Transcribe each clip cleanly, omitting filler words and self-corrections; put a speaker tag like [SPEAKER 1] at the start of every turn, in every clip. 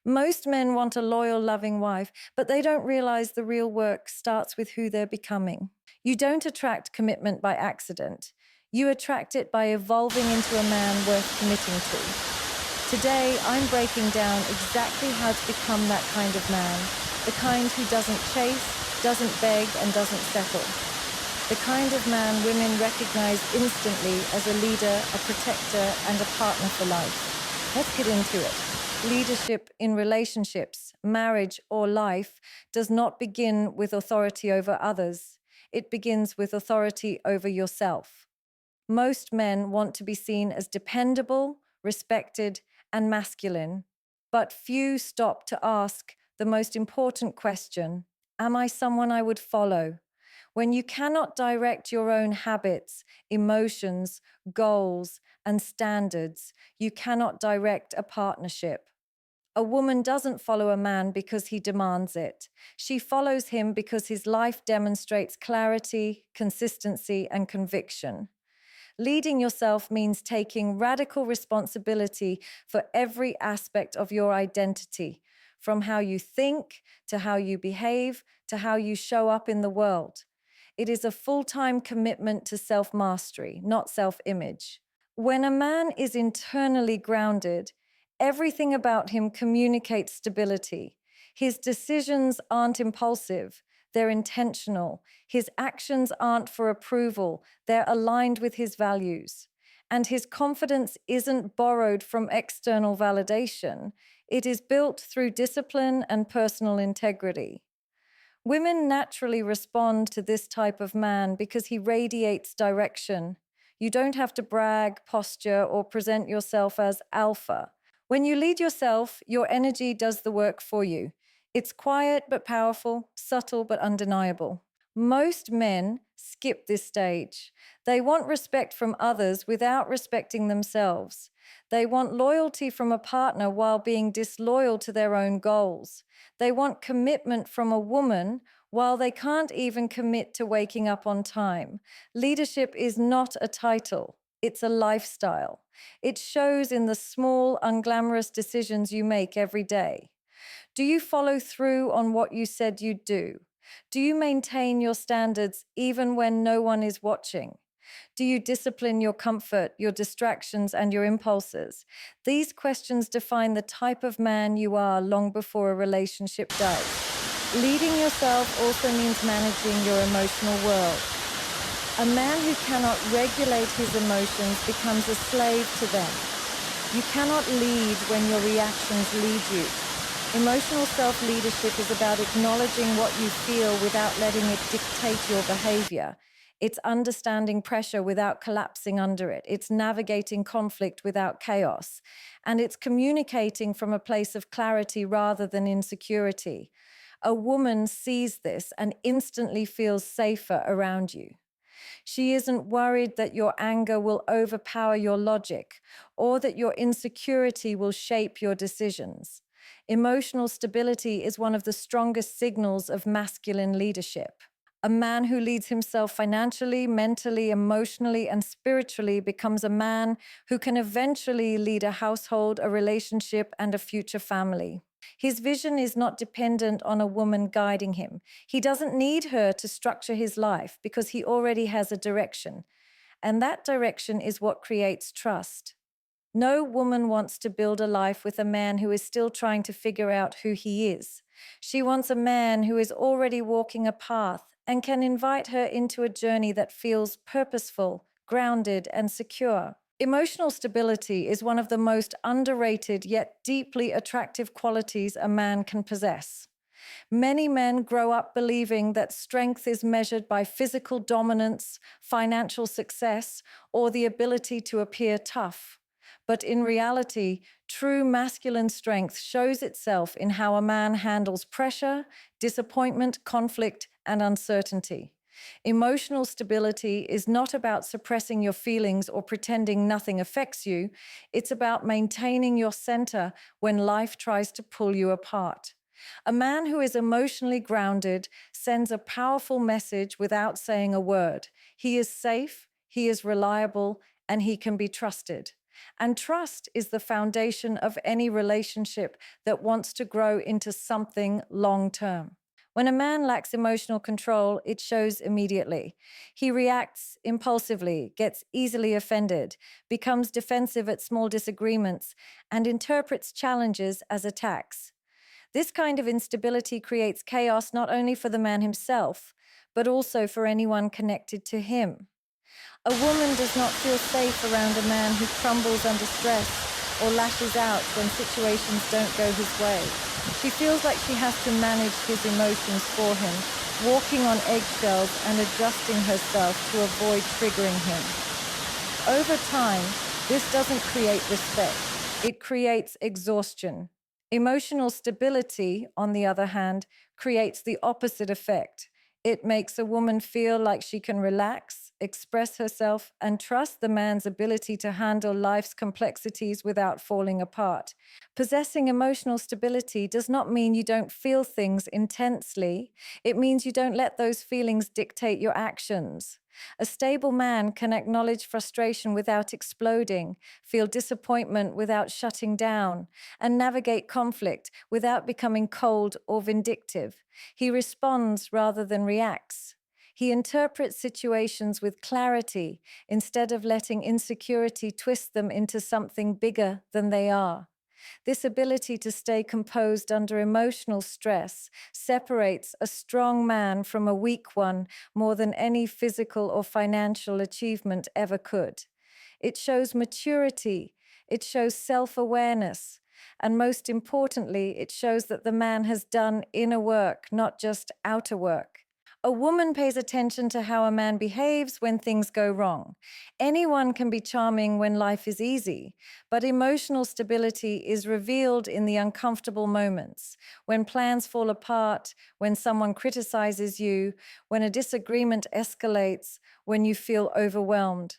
[SPEAKER 1] Most men want a loyal, loving wife, but they don't realize the real work starts with who they're becoming. You don't attract commitment by accident. You attract it by evolving into a man worth committing to. Today, I'm breaking down exactly how to become that kind of man, the kind who doesn't chase, doesn't beg, and doesn't settle. The kind of man women recognize instantly as a leader, a protector, and a partner for life. Let's get into it. Leadership in relationships, marriage, or life does not begin with authority over others. It begins with authority over yourself. Most men want to be seen as dependable, respected, and masculine, but few stop to ask the most important question: am I someone I would follow? When you cannot direct your own habits, emotions, goals, and standards, you cannot direct a partnership. A woman doesn't follow a man because he demands it. She follows him because his life demonstrates clarity, consistency, and conviction. Leading yourself means taking radical responsibility for every aspect of your identity, from how you think, to how you behave, to how you show up in the world. It is a full-time commitment to self-mastery, not self-image. When a man is internally grounded, everything about him communicates stability. His decisions aren't impulsive, they're intentional. His actions aren't for approval, they're aligned with his values. And his confidence isn't borrowed from external validation. It is built through discipline and personal integrity. Women naturally respond to this type of man because he radiates direction. You don't have to brag, posture, or present yourself as alpha. When you lead yourself, your energy does the work for you. It's quiet but powerful, subtle but undeniable. Most men skip this stage. They want respect from others without respecting themselves. They want loyalty from a partner while being disloyal to their own goals. They want commitment from a woman while they can't even commit to waking up on time. Leadership is not a title. It's a lifestyle. It shows in the small, unglamorous decisions you make every day. Do you follow through on what you said you'd do? Do you maintain your standards even when no one is watching? Do you discipline your comfort, your distractions, and your impulses? These questions define the type of man you are long before a relationship does. Leading yourself also means managing your emotional world. A man who cannot regulate his emotions becomes a slave to them. You cannot lead when your reactions lead you. Emotional self-leadership is about acknowledging what you feel without letting it dictate your behavior. It's understanding pressure without collapsing under it. It's navigating conflict without chaos. And it's communicating from a place of clarity rather than insecurity. A woman sees this and instantly feels safer around you. She isn't worried that your anger will overpower your logic or that your insecurity will shape your decisions. Emotional stability is one of the strongest signals of masculine leadership. A man who leads himself financially, mentally, emotionally, and spiritually becomes a man who can eventually lead a household, a relationship, and a future family. His vision is not dependent on a woman guiding him. He doesn't need her to structure his life because he already has a direction. And that direction is what creates trust. No woman wants to build a life with a man who is still trying to figure out who he is. She wants a man who is already walking a path and can invite her into a journey that feels purposeful, grounded, and secure. Emotional stability is one of the most underrated yet deeply attractive qualities a man can possess. Many men grow up believing that strength is measured by physical dominance, financial success, or the ability to appear tough. But in reality, true masculine strength shows itself in how a man handles pressure, disappointment, conflict, and uncertainty. Emotional stability is not about suppressing your feelings or pretending nothing affects you. It's about maintaining your center when life tries to pull you apart. A man who is emotionally grounded sends a powerful message without saying a word. He is safe, he is reliable, and he can be trusted. And trust is the foundation of any relationship that wants to grow into something long term. When a man lacks emotional control, it shows immediately. He reacts impulsively, gets easily offended, becomes defensive at small disagreements, and interprets challenges as attacks. This kind of instability creates chaos not only for the man himself, but also for anyone connected to him. A woman does not feel safe around a man who crumbles under stress or lashes out when situations don't go his way. She feels like she has to manage his emotions for him, walking on eggshells and adjusting herself to avoid triggering him. Over time, this doesn't create respect. It creates exhaustion. Emotional stability, on the other hand, creates the opposite effect. It makes a woman feel like she can relax, express herself, and trust the man's ability to handle life's complexities without falling apart. Possessing emotional stability does not mean you don't feel things intensely. It means you don't let those feelings dictate your actions. A stable man can acknowledge frustration without exploding, feel disappointment without shutting down, and navigate conflict without becoming cold or vindictive. He responds rather than reacts. He interprets situations with clarity instead of letting insecurity twist them into something bigger than they are. This ability to stay composed under emotional stress separates a strong man from a weak one more than any physical or financial achievement ever could. It shows maturity, it shows self-awareness, and most importantly, it shows that the man has done inner work, not just outer work. A woman pays attention to how a man behaves when things go wrong. Anyone can be charming when life is easy, but emotional stability is revealed in the uncomfortable moments, when plans fall apart, when someone criticizes you, when a disagreement escalates, when you feel overwhelmed.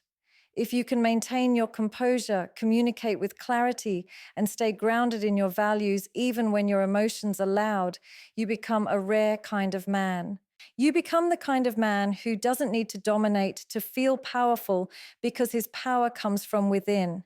[SPEAKER 1] If you can maintain your composure, communicate with clarity, and stay grounded in your values even when your emotions are loud, you become a rare kind of man. You become the kind of man who doesn't need to dominate to feel powerful because his power comes from within.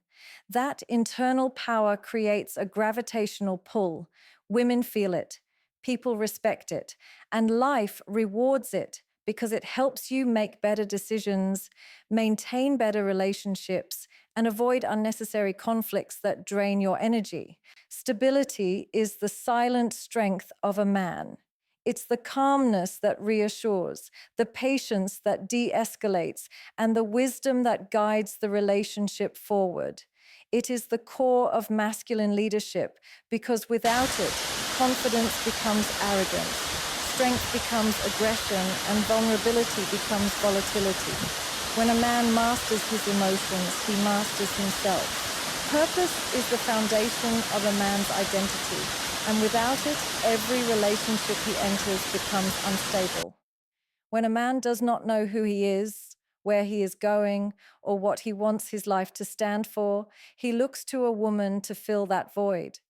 [SPEAKER 1] That internal power creates a gravitational pull. Women feel it, people respect it, and life rewards it because it helps you make better decisions, maintain better relationships, and avoid unnecessary conflicts that drain your energy. Stability is the silent strength of a man. It's the calmness that reassures, the patience that de-escalates, and the wisdom that guides the relationship forward. It is the core of masculine leadership because without it, confidence becomes arrogance, strength becomes aggression, and vulnerability becomes volatility. When a man masters his emotions, he masters himself. Purpose is the foundation of a man's identity, and without it, every relationship he enters becomes unstable. When a man does not know who he is, where he is going, or what he wants his life to stand for, he looks to a woman to fill that void.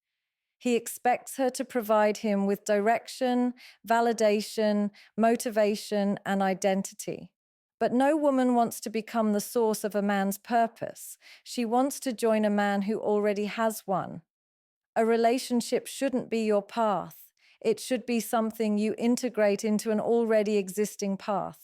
[SPEAKER 1] He expects her to provide him with direction, validation, motivation, and identity. But no woman wants to become the source of a man's purpose. She wants to join a man who already has one. A relationship shouldn't be your path. It should be something you integrate into an already existing path.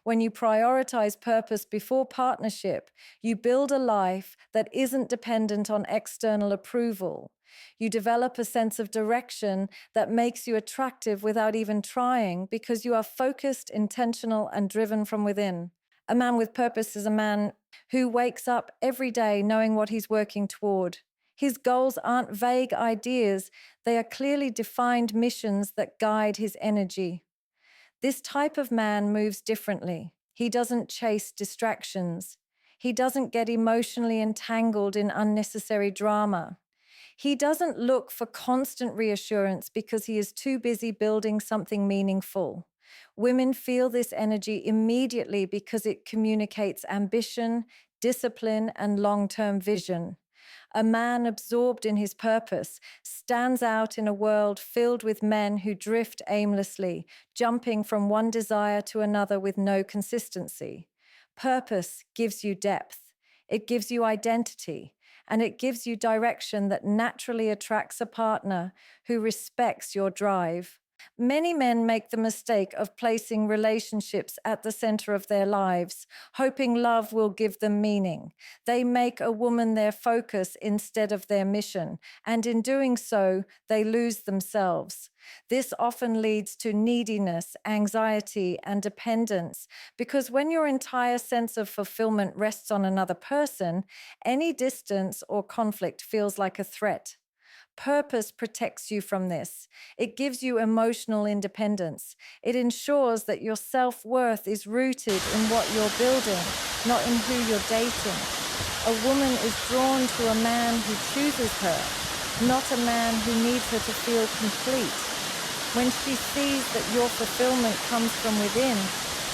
[SPEAKER 1] When you prioritize purpose before partnership, you build a life that isn't dependent on external approval. You develop a sense of direction that makes you attractive without even trying because you are focused, intentional, and driven from within. A man with purpose is a man who wakes up every day knowing what he's working toward. His goals aren't vague ideas, they are clearly defined missions that guide his energy. This type of man moves differently. He doesn't chase distractions. He doesn't get emotionally entangled in unnecessary drama. He doesn't look for constant reassurance because he is too busy building something meaningful. Women feel this energy immediately because it communicates ambition, discipline, and long-term vision. A man absorbed in his purpose stands out in a world filled with men who drift aimlessly, jumping from one desire to another with no consistency. Purpose gives you depth. It gives you identity. and it gives you direction that naturally attracts a partner who respects your drive. Many men make the mistake of placing relationships at the center of their lives, hoping love will give them meaning. They make a woman their focus instead of their mission, and in doing so, they lose themselves. This often leads to neediness, anxiety, and dependence, because when your entire sense of fulfillment rests on another person, any distance or conflict feels like a threat. Purpose protects you from this. It gives you emotional independence. It ensures that your self-worth is rooted in what you're building, not in who you're dating. A woman is drawn to a man who chooses her, not a man who needs her to feel complete. When she sees that your fulfillment comes from within,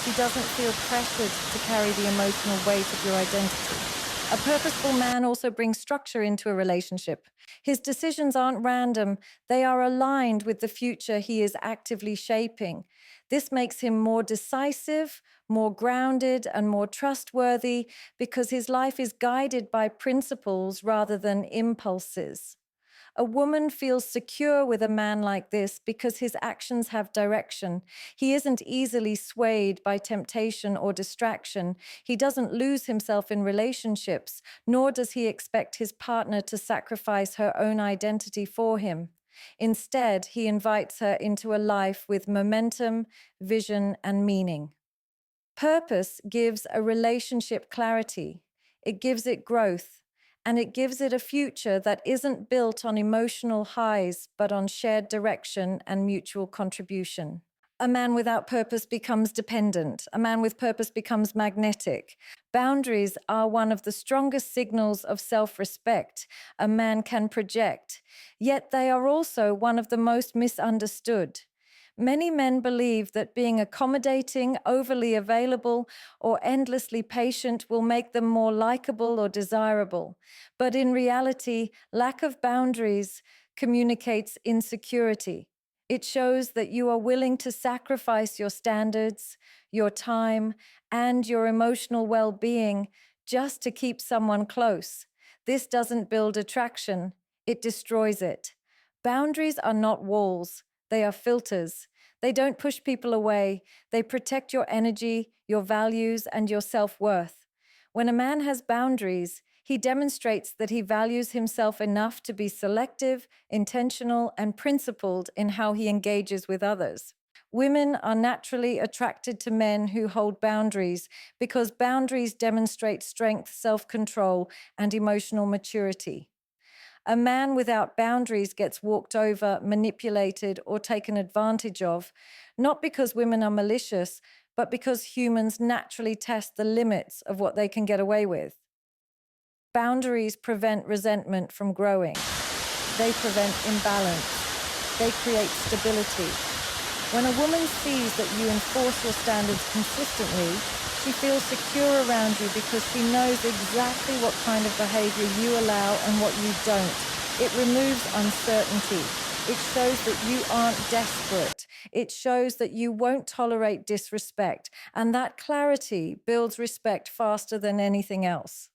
[SPEAKER 1] she doesn't feel pressured to carry the emotional weight of your identity. A purposeful man also brings structure into a relationship. His decisions aren't random, they are aligned with the future he is actively shaping. This makes him more decisive, more grounded, and more trustworthy because his life is guided by principles rather than impulses. A woman feels secure with a man like this because his actions have direction. He isn't easily swayed by temptation or distraction. He doesn't lose himself in relationships, nor does he expect his partner to sacrifice her own identity for him. Instead, he invites her into a life with momentum, vision, and meaning. Purpose gives a relationship clarity. It gives it growth. And it gives it a future that isn't built on emotional highs, but on shared direction and mutual contribution. A man without purpose becomes dependent. A man with purpose becomes magnetic. Boundaries are one of the strongest signals of self-respect a man can project, yet they are also one of the most misunderstood. Many men believe that being accommodating, overly available, or endlessly patient will make them more likable or desirable. But in reality, lack of boundaries communicates insecurity. It shows that you are willing to sacrifice your standards, your time, and your emotional well-being just to keep someone close. This doesn't build attraction, it destroys it. Boundaries are not walls. They are filters. They don't push people away. They protect your energy, your values, and your self-worth. When a man has boundaries, he demonstrates that he values himself enough to be selective, intentional, and principled in how he engages with others. Women are naturally attracted to men who hold boundaries because boundaries demonstrate strength, self-control, and emotional maturity. A man without boundaries gets walked over, manipulated, or taken advantage of, not because women are malicious, but because humans naturally test the limits of what they can get away with. Boundaries prevent resentment from growing. They prevent imbalance. They create stability. When a woman sees that you enforce your standards consistently, she feels secure around you because she knows exactly what kind of behavior you allow and what you don't. It removes uncertainty. It shows that you aren't desperate. It shows that you won't tolerate disrespect. And that clarity builds respect faster than anything else.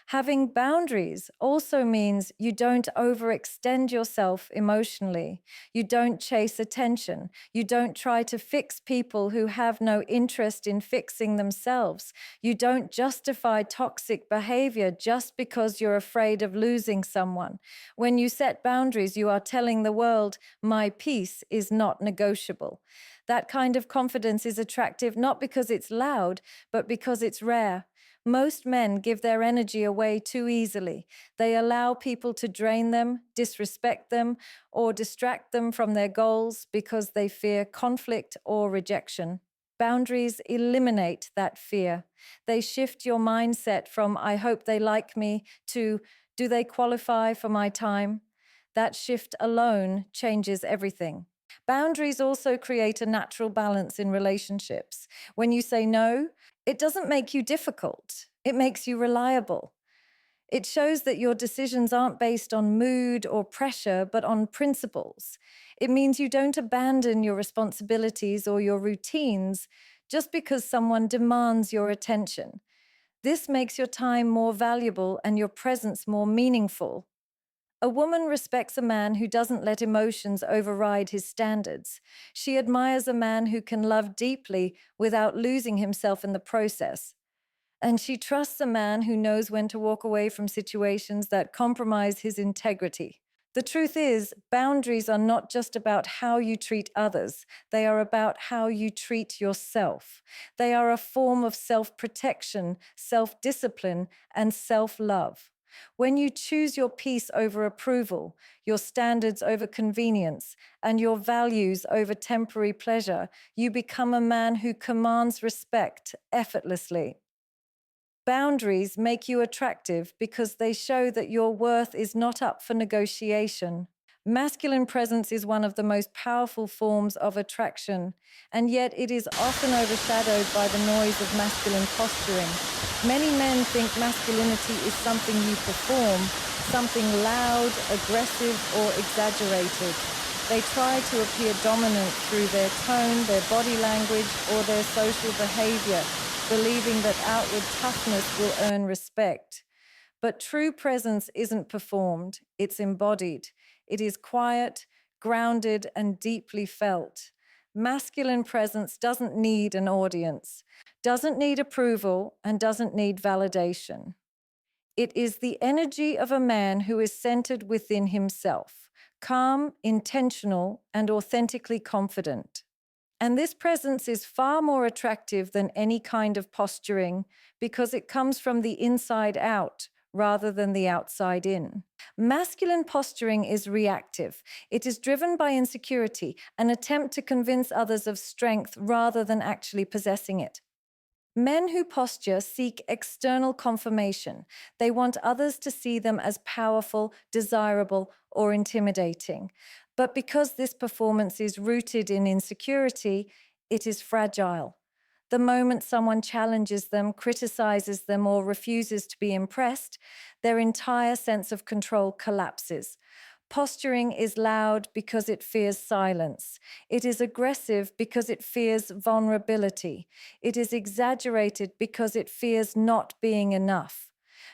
[SPEAKER 1] Having boundaries also means you don't overextend yourself emotionally. You don't chase attention. You don't try to fix people who have no interest in fixing themselves. You don't justify toxic behavior just because you're afraid of losing someone. When you set boundaries, you are telling the world, my peace is not negotiable. That kind of confidence is attractive not because it's loud, but because it's rare. Most men give their energy away too easily. They allow people to drain them, disrespect them, or distract them from their goals because they fear conflict or rejection. Boundaries eliminate that fear. They shift your mindset from, I hope they like me, to, do they qualify for my time? That shift alone changes everything. Boundaries also create a natural balance in relationships. When you say no, it doesn't make you difficult. It makes you reliable. It shows that your decisions aren't based on mood or pressure, but on principles. It means you don't abandon your responsibilities or your routines just because someone demands your attention. This makes your time more valuable and your presence more meaningful. A woman respects a man who doesn't let emotions override his standards. She admires a man who can love deeply without losing himself in the process. And she trusts a man who knows when to walk away from situations that compromise his integrity. The truth is, boundaries are not just about how you treat others, they are about how you treat yourself. They are a form of self protection, self discipline, and self love. When you choose your peace over approval, your standards over convenience, and your values over temporary pleasure, you become a man who commands respect effortlessly. Boundaries make you attractive because they show that your worth is not up for negotiation. Masculine presence is one of the most powerful forms of attraction, and yet it is often overshadowed by the noise of masculine posturing. Many men think masculinity is something you perform, something loud, aggressive, or exaggerated. They try to appear dominant through their tone, their body language, or their social behavior, believing that outward toughness will earn respect. But true presence isn't performed, it's embodied. It is quiet, grounded, and deeply felt. Masculine presence doesn't need an audience, doesn't need approval, and doesn't need validation. It is the energy of a man who is centered within himself, calm, intentional, and authentically confident. And this presence is far more attractive than any kind of posturing because it comes from the inside out rather than the outside in. Masculine posturing is reactive. It is driven by insecurity, an attempt to convince others of strength rather than actually possessing it. Men who posture seek external confirmation. They want others to see them as powerful, desirable, or intimidating. But because this performance is rooted in insecurity, it is fragile. The moment someone challenges them, criticizes them, or refuses to be impressed, their entire sense of control collapses. Posturing is loud because it fears silence. It is aggressive because it fears vulnerability. It is exaggerated because it fears not being enough.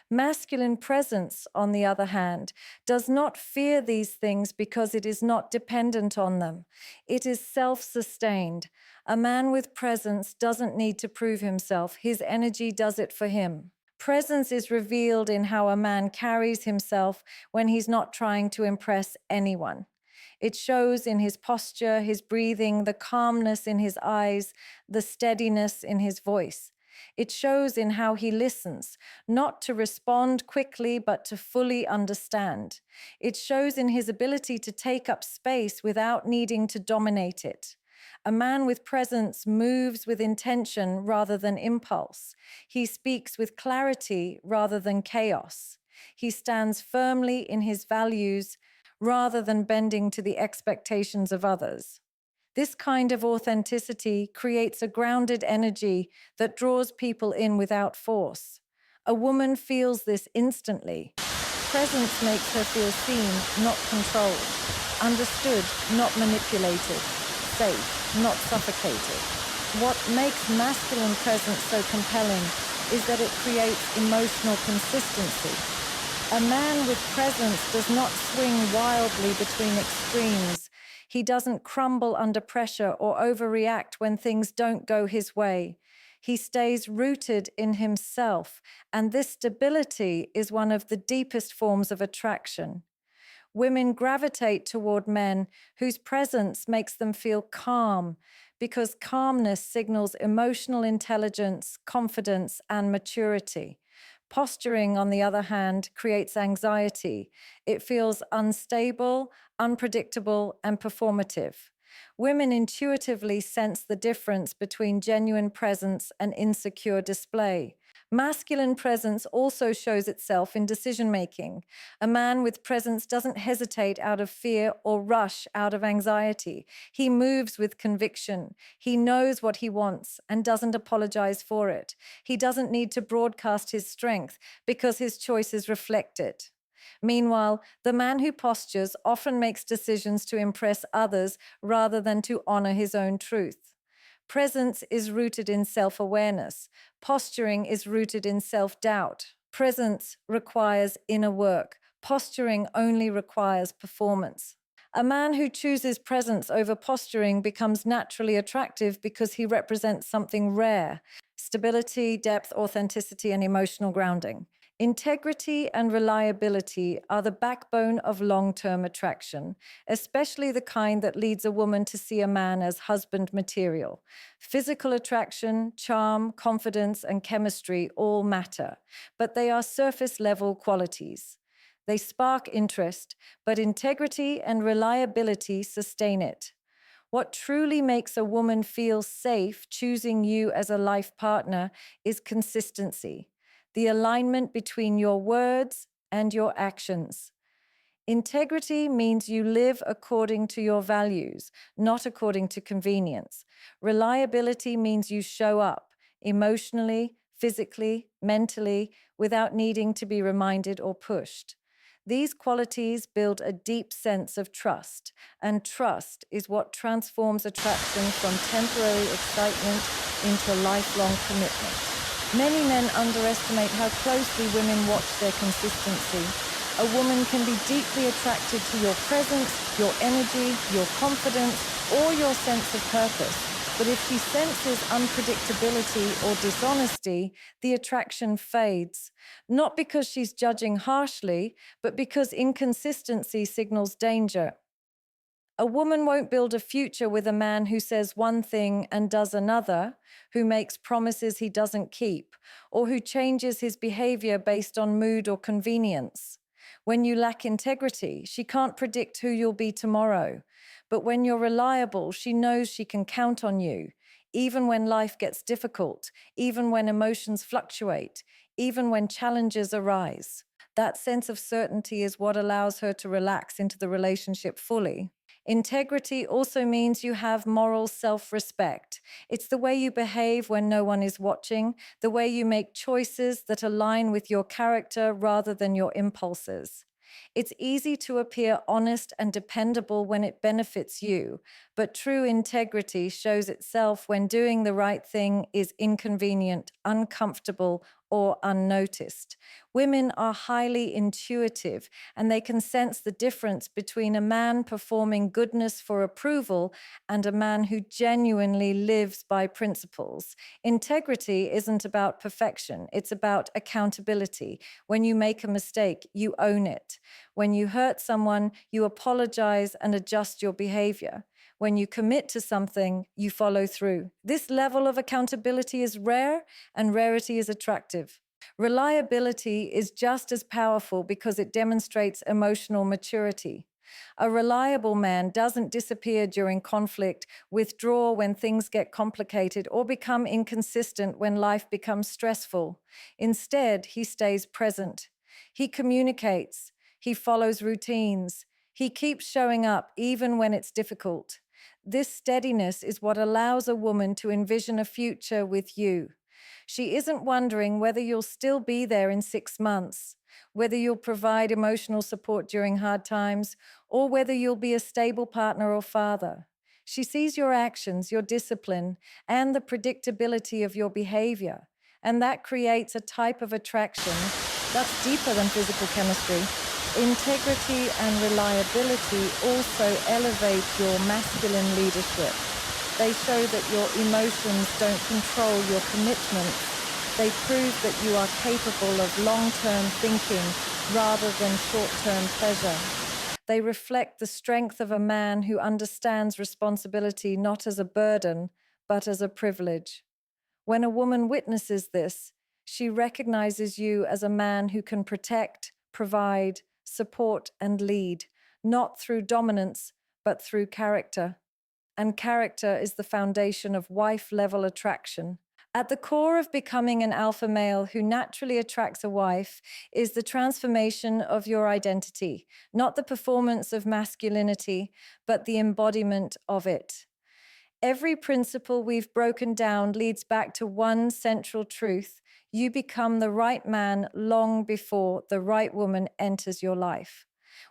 [SPEAKER 1] Masculine presence, on the other hand, does not fear these things because it is not dependent on them. It is self-sustained. A man with presence doesn't need to prove himself. His energy does it for him. Presence is revealed in how a man carries himself when he's not trying to impress anyone. It shows in his posture, his breathing, the calmness in his eyes, the steadiness in his voice. It shows in how he listens, not to respond quickly, but to fully understand. It shows in his ability to take up space without needing to dominate it. A man with presence moves with intention rather than impulse. He speaks with clarity rather than chaos. He stands firmly in his values rather than bending to the expectations of others. This kind of authenticity creates a grounded energy that draws people in without force. A woman feels this instantly. Presence makes her feel seen, not controlled, understood, not manipulated, safe, not suffocated. What makes masculine presence so compelling is that it creates emotional consistency. A man with presence does not swing wildly between extremes. He doesn't crumble under pressure or overreact when things don't go his way. He stays rooted in himself, and this stability is one of the deepest forms of attraction. Women gravitate toward men whose presence makes them feel calm, because calmness signals emotional intelligence, confidence, and maturity. Posturing, on the other hand, creates anxiety. It feels unstable, unpredictable, and performative. Women intuitively sense the difference between genuine presence and insecure display. Masculine presence also shows itself in decision-making. A man with presence doesn't hesitate out of fear or rush out of anxiety. He moves with conviction. He knows what he wants and doesn't apologize for it. He doesn't need to broadcast his strength because his choices reflect it. Meanwhile, the man who postures often makes decisions to impress others rather than to honor his own truth. Presence is rooted in self-awareness. Posturing is rooted in self-doubt. Presence requires inner work. Posturing only requires performance. A man who chooses presence over posturing becomes naturally attractive because he represents something rare: stability, depth, authenticity, and emotional grounding. Integrity and reliability are the backbone of long-term attraction, especially the kind that leads a woman to see a man as husband material. Physical attraction, charm, confidence, and chemistry all matter, but they are surface-level qualities. They spark interest, but integrity and reliability sustain it. What truly makes a woman feel safe choosing you as a life partner is consistency, the alignment between your words and your actions. Integrity means you live according to your values, not according to convenience. Reliability means you show up emotionally, physically, mentally, without needing to be reminded or pushed. These qualities build a deep sense of trust, and trust is what transforms attraction from temporary excitement into lifelong commitment. Many men underestimate how closely women watch their consistency. A woman can be deeply attracted to your presence, your energy, your confidence, or your sense of purpose. But if she senses unpredictability or dishonesty, the attraction fades. Not because she's judging harshly, but because inconsistency signals danger. A woman won't build a future with a man who says one thing and does another, who makes promises he doesn't keep, or who changes his behavior based on mood or convenience. When you lack integrity, she can't predict who you'll be tomorrow. But when you're reliable, she knows she can count on you, even when life gets difficult, even when emotions fluctuate, even when challenges arise. That sense of certainty is what allows her to relax into the relationship fully. Integrity also means you have moral self-respect. It's the way you behave when no one is watching, the way you make choices that align with your character rather than your impulses. It's easy to appear honest and dependable when it benefits you, but true integrity shows itself when doing the right thing is inconvenient, uncomfortable, or unnoticed. Women are highly intuitive, and they can sense the difference between a man performing goodness for approval and a man who genuinely lives by principles. Integrity isn't about perfection, it's about accountability. When you make a mistake, you own it. When you hurt someone, you apologize and adjust your behavior. When you commit to something, you follow through. This level of accountability is rare, and rarity is attractive. Reliability is just as powerful because it demonstrates emotional maturity. A reliable man doesn't disappear during conflict, withdraw when things get complicated, or become inconsistent when life becomes stressful. Instead, he stays present. He communicates. He follows routines. He keeps showing up even when it's difficult. This steadiness is what allows a woman to envision a future with you. She isn't wondering whether you'll still be there in 6 months, whether you'll provide emotional support during hard times, or whether you'll be a stable partner or father. She sees your actions, your discipline, and the predictability of your behavior, and that creates a type of attraction that's deeper than physical chemistry. Integrity and reliability also elevate your masculine leadership. They show that your emotions don't control your commitments. They prove that you are capable of long-term thinking rather than short-term pleasure. They reflect the strength of a man who understands responsibility not as a burden, but as a privilege. When a woman witnesses this, she recognizes you as a man who can protect, provide, support, and lead, not through dominance, but through character. And character is the foundation of wife-level attraction. At the core of becoming an alpha male who naturally attracts a wife is the transformation of your identity, not the performance of masculinity, but the embodiment of it. Every principle we've broken down leads back to one central truth: you become the right man long before the right woman enters your life.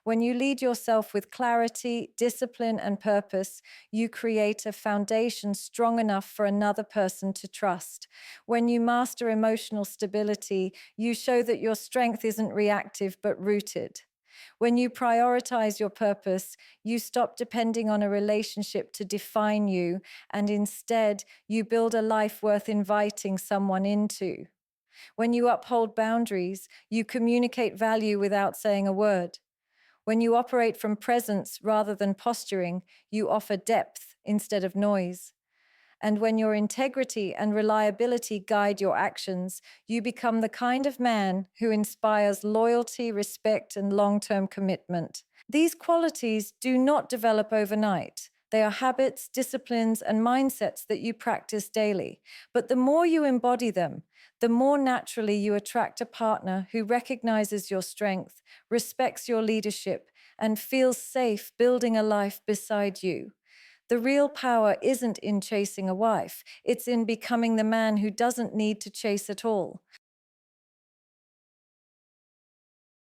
[SPEAKER 1] When you lead yourself with clarity, discipline, and purpose, you create a foundation strong enough for another person to trust. When you master emotional stability, you show that your strength isn't reactive but rooted. When you prioritize your purpose, you stop depending on a relationship to define you, and instead, you build a life worth inviting someone into. When you uphold boundaries, you communicate value without saying a word. When you operate from presence rather than posturing, you offer depth instead of noise. And when your integrity and reliability guide your actions, you become the kind of man who inspires loyalty, respect, and long term commitment. These qualities do not develop overnight. They are habits, disciplines, and mindsets that you practice daily. But the more you embody them, the more naturally you attract a partner who recognizes your strength, respects your leadership, and feels safe building a life beside you. The real power isn't in chasing a wife, it's in becoming the man who doesn't need to chase at all.